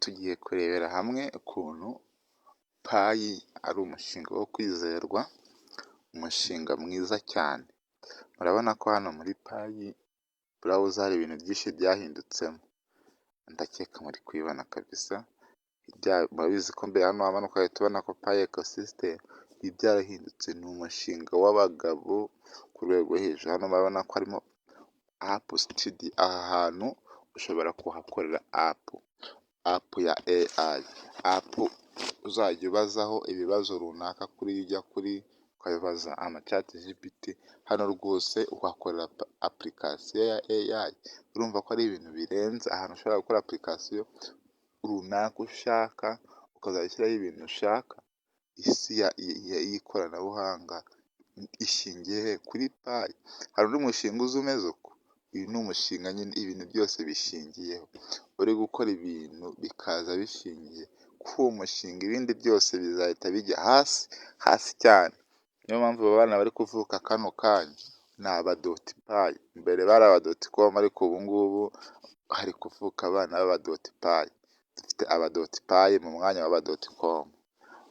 Tugiye kurebera hamwe ukuntu payi ari umushinga wo kwizerwa, umushinga mwiza cyane. Murabona ko hano muri payi burawuza hari ibintu byinshi byahindutsemo, ndakeka muri kubibona kabisa. Murabizi ko mbere hano wamanuka ugahita ubona ko payi ekosisitemu ibi byarahindutse, ni umushinga w'abagabo ku rwego rwo hejuru. Hano murabona ko harimo apu sitidiyo, aha hantu ushobora kuhakorera apu ya AI, apu uzajya ubazaho ibibazo runaka ukabibaza amacati GPT. Hano rwose uhakorera apurikasiyo ya AI. Urumva ko ari ibintu birenze, ahantu ushobora gukora apurikasiyo runaka ushaka, ukazajya ushyiraho ibintu ushaka. Isi y'ikoranabuhanga ishingiye kuri payi. Hari undi mushinga uza umeze uko? Uyu ni umushinga nyine ibintu byose bishingiyeho. Uri gukora ibintu bikaza bishingiye kuri uwo mushinga, ibindi byose bizahita bijya hasi cyane. Niyo mpamvu aba bana bari kuvuka kano kanya ni abadoti payi. Mbere bari abadoti komu, ariko ubu ngubu hari kuvuka abana b'abadoti payi. Dufite abadoti payi mu mwanya w'abadoti komu.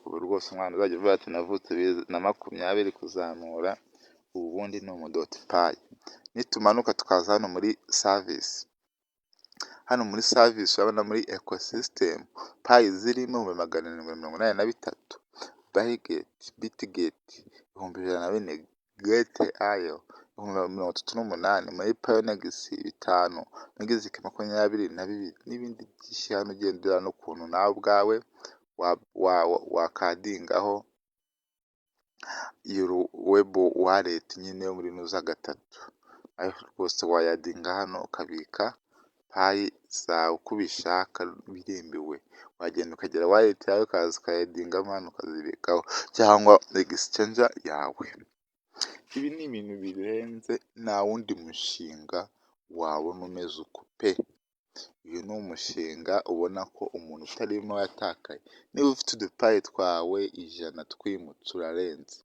Ubu rwose umwana uzajya uvuga ati navutse 2020 kuzamura, ubundi ni umudoti payi. Nitumanuka tukaza hano muri savisi, hano muri savisi urabona muri ekosisitemu payi zirimo 783, bayigeti, bitigeti 104, gete ayo 38, muri payonegisi 5, megizike 22 n'ibindi byinshi. Hano ugendera n'ukuntu nawe ubwawe wakadingaho iyo webu waleti nyine yo muri nuza gatatu. Ayo rwose wayadinga hano ukabika payi zawe uko ubishaka biremewe. Wagenda ukagera waleti yawe ukaza ukayadingamo hano ukazibikaho, cyangwa egisicenja yawe. Ibi ni ibintu birenze, nta wundi mushinga wabona umeze uko pe. Uyu ni umushinga ubona ko umuntu utarimo yatakaye. Niba ufite udupayi twawe 100 twimutse urarenze.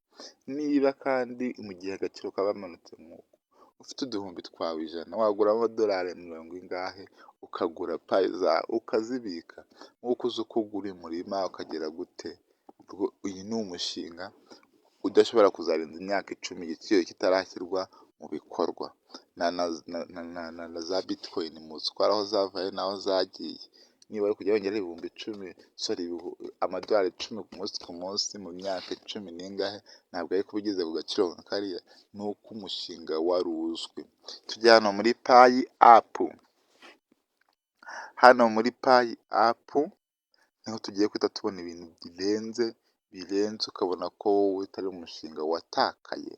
Niba kandi mu gihe agaciro kabamanutse nk'uko ufite uduhumbi twawe 100, wagura amadolari 70 ukagura payi zawe ukazibika, nk'uko uzi uko ugura umurima ukagera gute. Uyu ni umushinga udashobora kuzarenza imyaka 10 igiciro kitarashyirwa mu bikorwa. Na za bitikoyini muzi ko aho zavuye naho zagiye. Niba ari kujya wongera amadolari 10 ku munsi mu myaka 10 n'ingahe, ntabwo ari kuba ugeze ku gaciro nka kariya. Ni uko umushinga wari uzwi. Tujya hano muri payi apu. Hano muri payi apu niho tugiye guhita tubona ibintu birenze, ukabona ko wowe utari umushinga watakaye.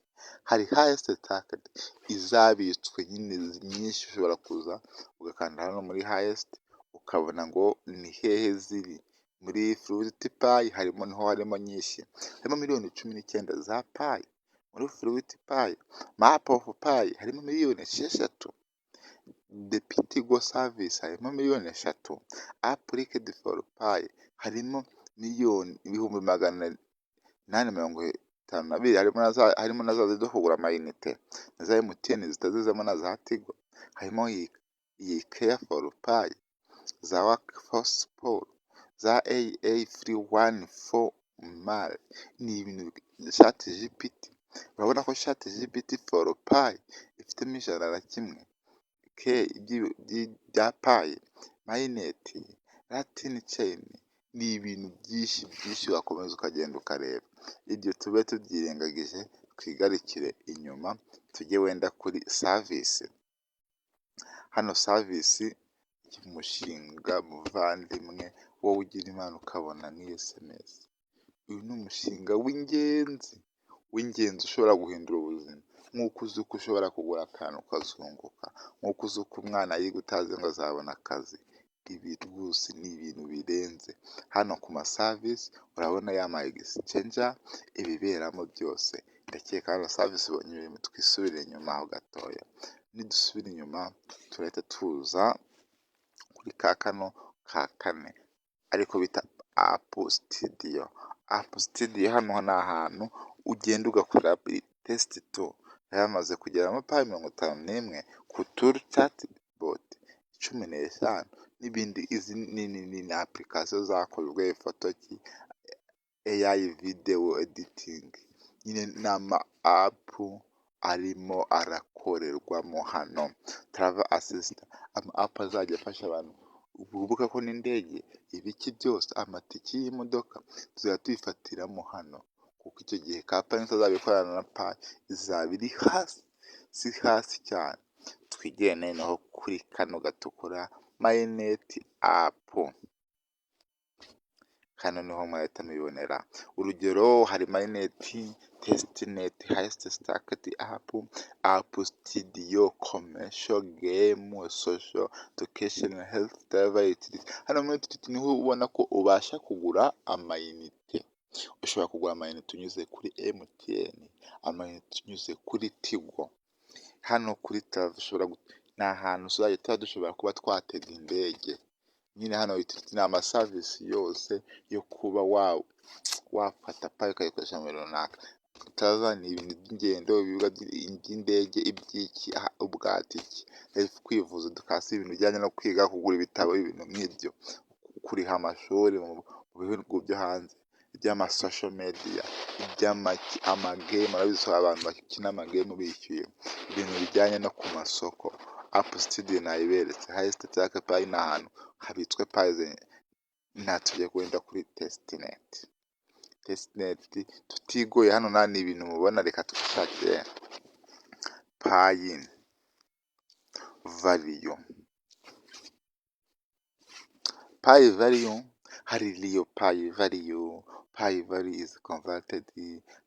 Hari hayesite takedi, izabitswe nyine nyinshi. Ushobora kuza ugakanda hano muri hayesite ukabona ngo ni hehe ziri. Muri furuti payi niho harimo nyinshi, harimo 19,000,000 za payi. Muri furuti payi, mapu ofu payi harimo 6,000,000. Depitigo savisi harimo 3,000,000. Apurikedi foru payi harimo 1,852,000. Harimo na za zo kugura amayinite, na za MTN zitazizamo, na za Tigo. Harimo iyi keya foru payi, za wakifose poru, za AA314 mari. Ni ibintu shati GPT. Urabona ko shati GPT foru payi ifitemo 101 bya payi, mayineti, latini ceyini. Ni ibintu byinshi wakomeza ukagenda ukareba. Ibyo tube tubyirengagije, twigarukire inyuma tujye wenda kuri savisi. Hano savisi y'umushinga muvandimwe, wowe ugira imana ukabona ni SMS. Uyu ni umushinga w'ingenzi ushobora guhindura ubuzima. Nk'uko uzi ko ushobora kugura akantu ukazunguka, nk'uko uzi ko umwana yiga utazi ngo azabona akazi. Ibi rwose ni ibintu birenze. Hano ku masavisi urabona ya ma egisicenja, ibiberamo byose. Ndakeka hano savisi ubonye ibintu. Twisubire inyuma ho gatoya. Nidusubira inyuma turahita tuza kuri ka kane ariko bita apu sitidiyo. Apu sitidiyo hano ni ahantu ugenda ugakorera tesiti tu. Yamaze kugeramo payi 51 ku turu cati boti 15. n'ibindi. Izi ni application zakozwe Photoki, AI video editing, nyine ni ama app arimo arakorerwamo hano. Travel assistant, ama app azajya afasha abantu ubuka ko n'indege, ibiki byose, amatiki y'imodoka tuzajya tubifatiramo hano, kuko icyo gihe kampani izaba ikorana na Pi izaba iri hasi cyane. Twigire noneho kuri kano gatukura MyNet app. Hano niho mwahita mubibonera urugero, hari MyNet, TestNet, Highest Stacked app, App Studio, Commercial, Game, Social, Education, Health, Travel. Hano muri utu niho ubona ko ubasha kugura amayinite. Ushobora kugura amayinite unyuze kuri MTN, amayinite unyuze kuri Tigo. Hano kuri Travel ni ahantu tuzajya dushobora kuba twatega indege. Nyine hano ni amaserivisi yose yo kuba wafata Pi ukayikoresha mu bintu runaka. Travel ni ibintu by'ingendo, ibibuga by'indege, iby'iki, ubwatiki, kwivuza, edukasiyo, ibintu bijyanye no kwiga, kugura ibitabo, ibintu nk'ibyo, kuriha amashuri mu bihugu byo hanze, iby'amasocial media, iby'amagame, urabizi abantu bakina amagame bishyuye, ibintu bijyanye no ku masoko. App Studio nayiberetse. Highest Stacked Pi ni ahantu habitswe Pi. Tujye kwenda kuri TestNet. Tutigoye, hano nta ni ibintu mubona. Reka twishakire Pi value. Pi value, hari real Pi value, Pi value is converted,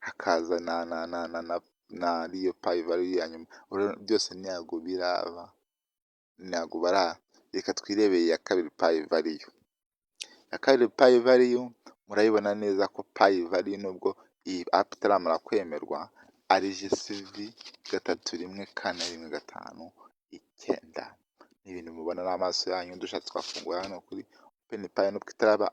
hakaza na real Pi value ya nyuma. Byose ntabwo biraba, ntabwo bara. Reka twirebeye iya kabiri Pi value. Ya kabiri Pi value murayibona neza ko Pi value, nubwo iyi app itaramara kwemerwa, ari GCV 314159. Ni ibintu mubona n'amaso yanyu. Dushatse twafungura hano kuri Open Pi, nubwo itaraba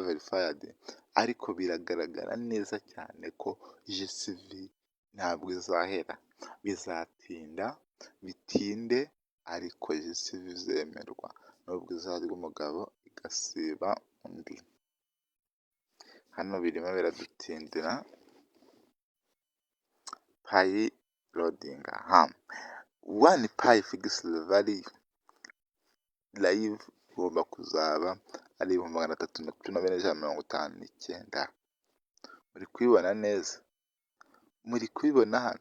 verified, ariko biragaragara neza cyane ko GCV ntabwo izahera. Bizatinda bitinde, ariko GCV izemerwa, nubwo izarya umugabo igasiba undi. Hano birimo biradutindira. Pi loading. One Pi fixed value live ugomba kuzaba ari 334,159. Muri kubibona neza? Muri kubibona hano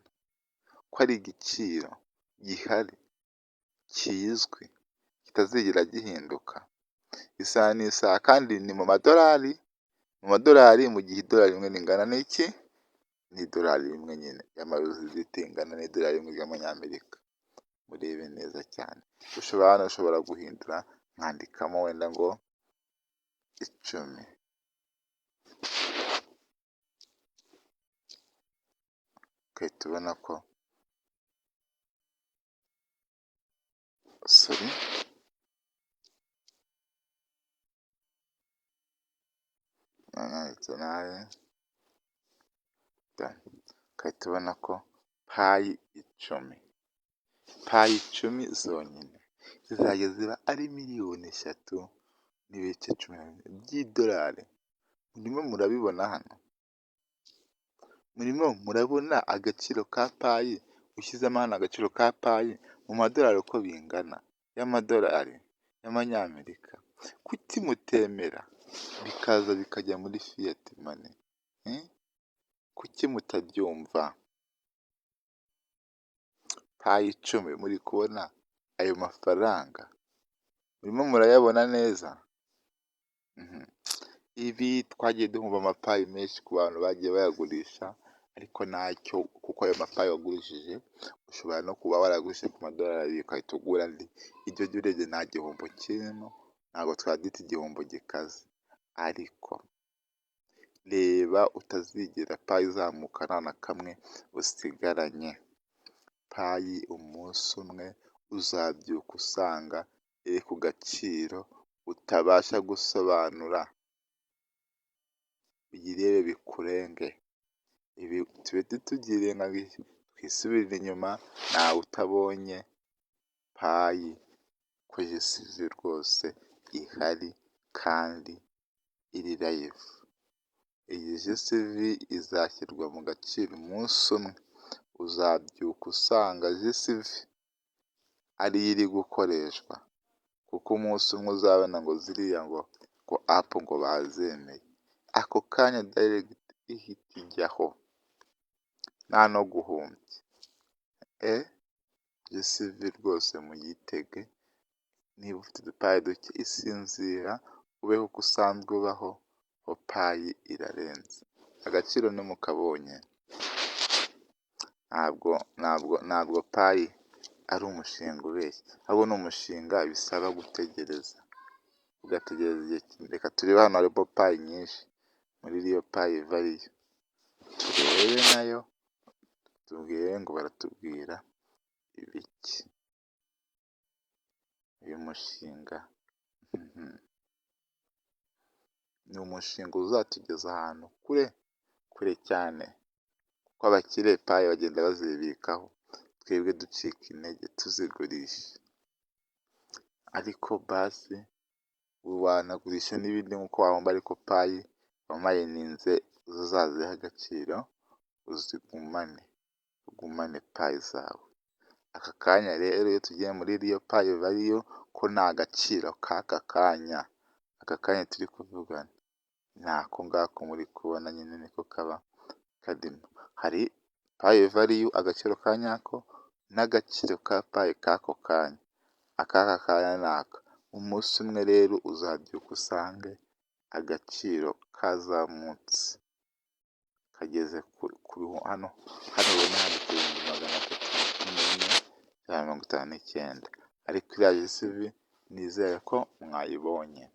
ko ari igiciro gihari, kizwi, kitazigera gihinduka isaha n'isaha, kandi ni mu madolari. Mu madolari, mu gihe idolari rimwe ringana n'iki? N'idolari rimwe nyine y'amayuziti, ingana n'idolari rimwe ry'amanyamerika. Murebe neza cyane. Ushobora guhindura, mwandikamo wenda ngo 10. Ukahita ubona ko ukahita ubona ko Pi 10. Pi 10 zonyine zizajya ziba ari 3,3,10,000 by'idolari. Murimo murabibona hano? Murimo murabona agaciro ka Pi? Ushyizemo hano agaciro ka Pi mu madolari uko bingana, y'amadolari y'amanyamerika. Kuki mutemera bikaza bikajya muri fiat money? Kuki mutabyumva? Pi 10 muri kubona ayo mafaranga? Murimo murayabona neza? Ibi twagiye duhumba amapayi menshi ku bantu bagiye bayagurisha, ariko ntacyo, kuko ayo mapayi wagurishije ushobora no kuba waragurishije ku madolari ukahita ugura andi. Ibyo byo urebye nta gihombo kirimo, ntabwo twabyita igihombo gikaze. Ariko reba utazigera Pi izamuka nta na kamwe usigaranye. Pi umunsi umwe uzabyuka usanga iri ku gaciro utabasha gusobanura. Uyirebe bikurenge. Ibi tube tutugire nka twisubirire inyuma, ntawe utabonye Pi ko GCV rwose ihari kandi iri live. Iyi GCV izashyirwa mu gaciro umunsi umwe, uzabyuka usanga GCV ariyo iri gukoreshwa, kuko umunsi umwe uzabona ngo ziriya ngo apu ngo bazemeye, ako kanya direct ihita ijyaho nta no guhumbya. GCV rwose muyitege, niba ufite udupayi duke isinzira ubeho uko usanzwe ubaho, payi irarenze, agaciro ntimukabonye. Ntabwo payi ari umushinga ubeshya, ahubwo ni umushinga bisaba gutegereza, ugategereza igihe kinini. Reka turebe hano harimo payi nyinshi, muri iriya payi variyo turebe nayo tubwire ngo baratubwira ibiki. Uyu mushinga ni umushinga uzatugeza ahantu kure cyane, kuko abakire payi bagenda bazibikaho, twebwe ducika intege tuzigurisha. Ariko basi wanagurisha n'ibindi nk'uko wahomba, ariko payi wamayininze zo uzaziha agaciro, ugumane payi zawe. Aka kanya rero iyo tugiye muri iriya payi variyo, ko ni agaciro k'aka kanya, aka kanya turi kuvugana ni ako ngako muri kubona nyine, niko kaba karimo. Hari payi variyo agaciro ka nyako n'agaciro ka payi k'ako kanya, ak'aka kanya ni aka. Umunsi umwe rero uzabyuka usange agaciro kazamutse kageze hano ubona handitse 354,59, ariko iriya GCV nizere ko mwayibonye.